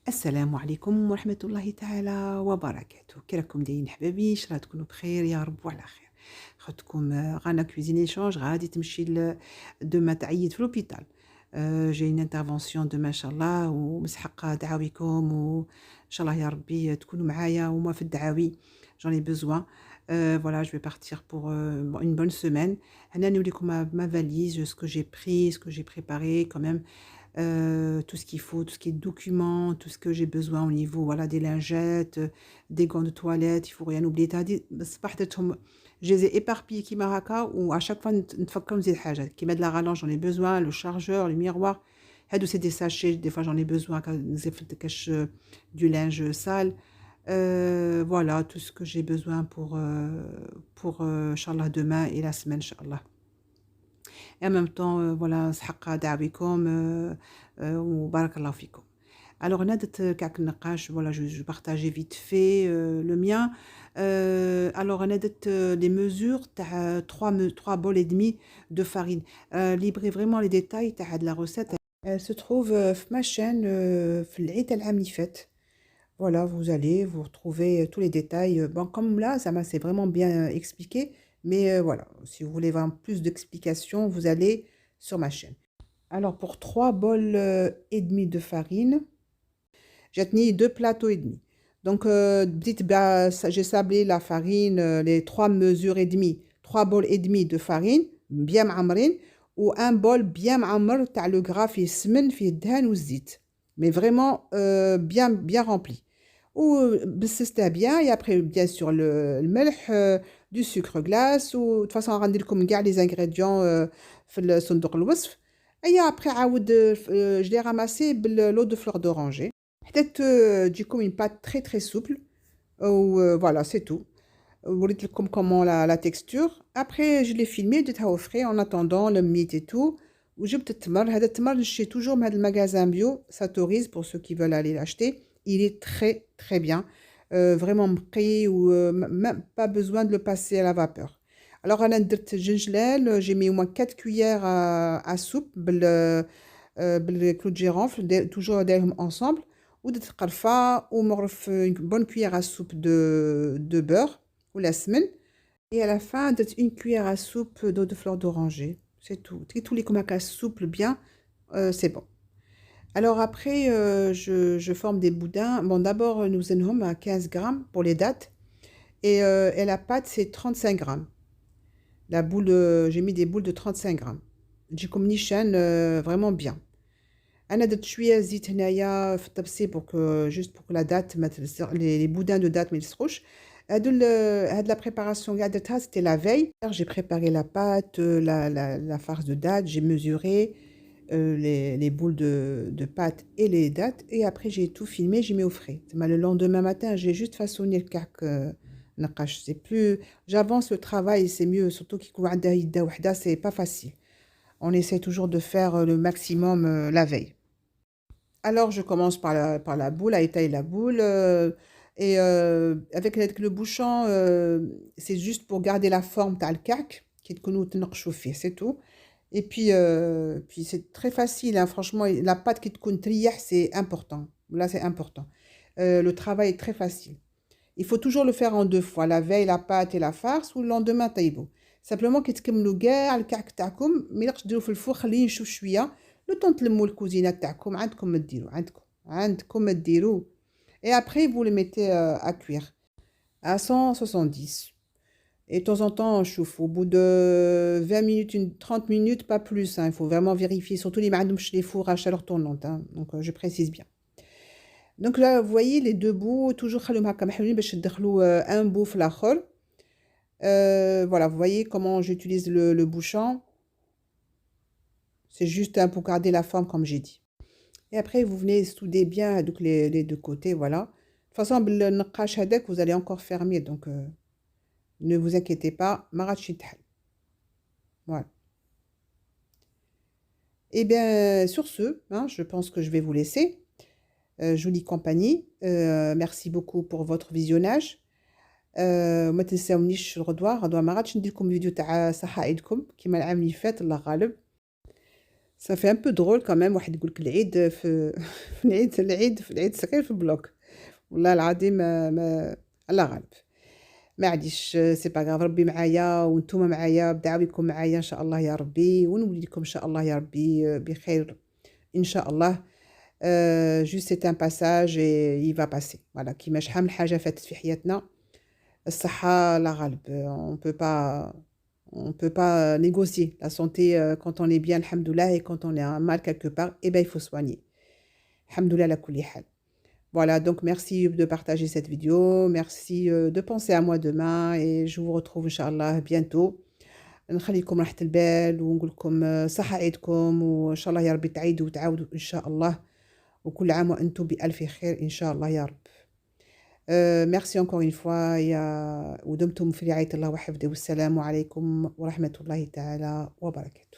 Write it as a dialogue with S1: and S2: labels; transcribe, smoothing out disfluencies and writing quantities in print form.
S1: السلام عليكم ورحمة الله تعالى وبركاته. كي راكم دايرين حبابي؟ ان شاء الله تكونوا بخير يا رب وعلى خير. خدكم غانا كوزيني شونج غادي تمشي دوما تعيط في لوبيتال. جاي انترفونسيون دوما ان شاء الله ومسحقه دعاويكم وان شاء الله يا ربي تكونوا معايا وما في الدعاوي. j'en ai besoin. Voilà, je vais partir pour une bonne semaine. هنا نوريكم ma valise, ce que j'ai pris, ce que j'ai préparé quand même. Tout ce qu'il faut, tout ce qui est documents, tout ce que j'ai besoin au niveau voilà, des lingettes, des gants de toilette, il faut rien oublier. Je les ai éparpillés qui maraka ou à chaque fois نتفكر نزيد حاجة كيما de la rallonge j'en ai besoin, le chargeur, le miroir. هادو c'est des sachets, des fois j'en ai besoin quand نزيد كاش du linge sale. Voilà tout ce que j'ai besoin pour Inch'Allah demain et la semaine Inch'Allah. Et en même temps, voilà, سحق دعويكم وبارك الله فيكم. Alors, on a quelques naqash, voilà, je partageais vite fait le mien. Alors, on a des mesures, t'as 3 bols et demi de farine. Librez vraiment les détails, t'as de la recette. Elle se trouve sur ma chaîne, في العيد العام اللي فات. Voilà, vous allez, vous retrouvez tous les détails. Bon, comme là, ça m'a c'est vraiment bien expliqué. Mais voilà, si vous voulez voir plus d'explications, vous allez sur ma chaîne. Alors, pour 3 bols et demi de farine, j'ai tenu 2 plateaux et demi. Donc, j'ai sablé la farine, les 3 mesures et demi. 3 bols et demi de farine, bien معمرين, ou un bol bien معمر, t'as le gras في السمن في الدهن والزيت. Mais vraiment bien rempli. Ou بسستها bien et après bien sûr le الملح du sucre glace ou de toute façon غندير لكم كاع les ingrédients في الصندوق الوصف. Et après عاود je l'ai ramassé l'eau de fleur d'oranger حتى تجيكم une pâte très très souple. Ou voilà, c'est tout. وريت لكم comment la texture. Après je l'ai filmé درتها au frais en attendant le meat et tout. وجبت التمر هذا التمر نشري toujours من هذا المغازان bio Satoris pour ceux qui veulent aller l'acheter. Il est très très bien, vraiment pris ou même pas besoin de le passer à la vapeur. Alors أنا درت الجنجلال, j'ai mis au moins 4 cuillères à soupe بالكلو de girofle toujours دايرهم ensemble. ودرت القرفة ومغرف une bonne cuillère à soupe de beurre ولا سمن. Et à la fin درت une cuillère à soupe d'eau de fleur d'oranger. C'est tout. Tous les comme à souple bien, c'est bon. Alors après, je forme des boudins. Bon, d'abord, nous en à 15 grammes pour les dattes. Et la pâte, c'est 35 grammes. J'ai mis des boules de 35 grammes. J'ai comme nichane vraiment bien. أنا درت شوية زيت هنايا في الطبسي juste pour que la date les boudins de date ما يلصقوش. هاد la préparation كاع درتها c'était la veille. J'ai préparé la pâte, la farce de date, j'ai mesuré les boules de pâte et les dattes et après j'ai tout filmé, j'ai mis au frais. Le lendemain matin, j'ai juste façonné le cac نقاش. C'est plus j'avance le travail, c'est mieux surtout كي عندها يده وحده, c'est pas facile. On essaie toujours de faire le maximum la veille. Alors je commence par la boule, à étaler la boule et avec le bouchon, c'est juste pour garder la forme تاع الكعك كي تكونوا تنقشوا فيه, c'est tout. Et puis c'est très facile, hein, franchement, la pâte qui te تريح, c'est important. Là, c'est important. Le travail est très facile. Il faut toujours le faire en 2 fois, la veille, la pâte et la farce, ou le lendemain, طيبوا. Simplement, كي تكملوا كاع الكعك تاعكم, ما يلقش ديروا في الفوق, خليه ينشف شوية. Le temps تلموا الكوزينة تاعكم, عندكم تديروا, عندكم تديروا. Et après, vous les mettez à cuire à 170. Et de temps en temps, on chauffe. Au bout de 20 minutes, 30 minutes, pas plus, hein. Il faut vraiment vérifier. Surtout les fours à chaleur tournante, hein. Donc, je précise bien. Donc là, vous voyez les 2 bouts. Toujours un bout في الآخر. Voilà, vous voyez comment j'utilise le bouchon. C'est juste pour garder la forme, comme j'ai dit. Et après, vous venez souder bien donc les 2 côtés, voilà. De toute façon, بالنقاش هذاك, vous allez encore fermer. Donc, ne vous inquiétez pas, ما غادش يتحل. Voilà. Et bien, sur ce, hein, je pense que je vais vous laisser. Je vous dis compagnie. Merci beaucoup pour votre visionnage. وما تنساونيش الغدوة ما غاديش ندير لكم فيديو تاع صحة عيدكم كيما العام اللي فات الله غالب. Ça fait un peu drôle quand même واحد يقول لك العيد في في العيد صغير في البلوك. والله العظيم ما الله غالب. معليش سي با غاف، ربي معايا وانتوما معايا، بدعاويكم معايا إن شاء الله يا ربي، ونولي لكم إن شاء الله يا ربي بخير إن شاء الله. juste c'est un passage et il va passer. Voilà كيما شحال من حاجة فاتت في حياتنا، الصحة الله غالب. On peut pas négocier. La santé, quand on est bien, alhamdoulilah, et quand on est un mal quelque part, eh ben, il faut soigner. Alhamdoulilah ala kulli hal. Voilà, donc merci de partager cette vidéo. Merci de penser à moi demain et je vous retrouve Inch'Allah bientôt. نخليكم راحة البال ونقول لكم صحة عيدكم، وإن شاء الله يا ربي تعيدوا وتعاودوا إن شاء الله، وكل عام وأنتم بألف خير إن شاء الله يا رب. merci encore une fois ودمتم في رعاية الله وحفظه، والسلام عليكم ورحمة الله تعالى وبركاته.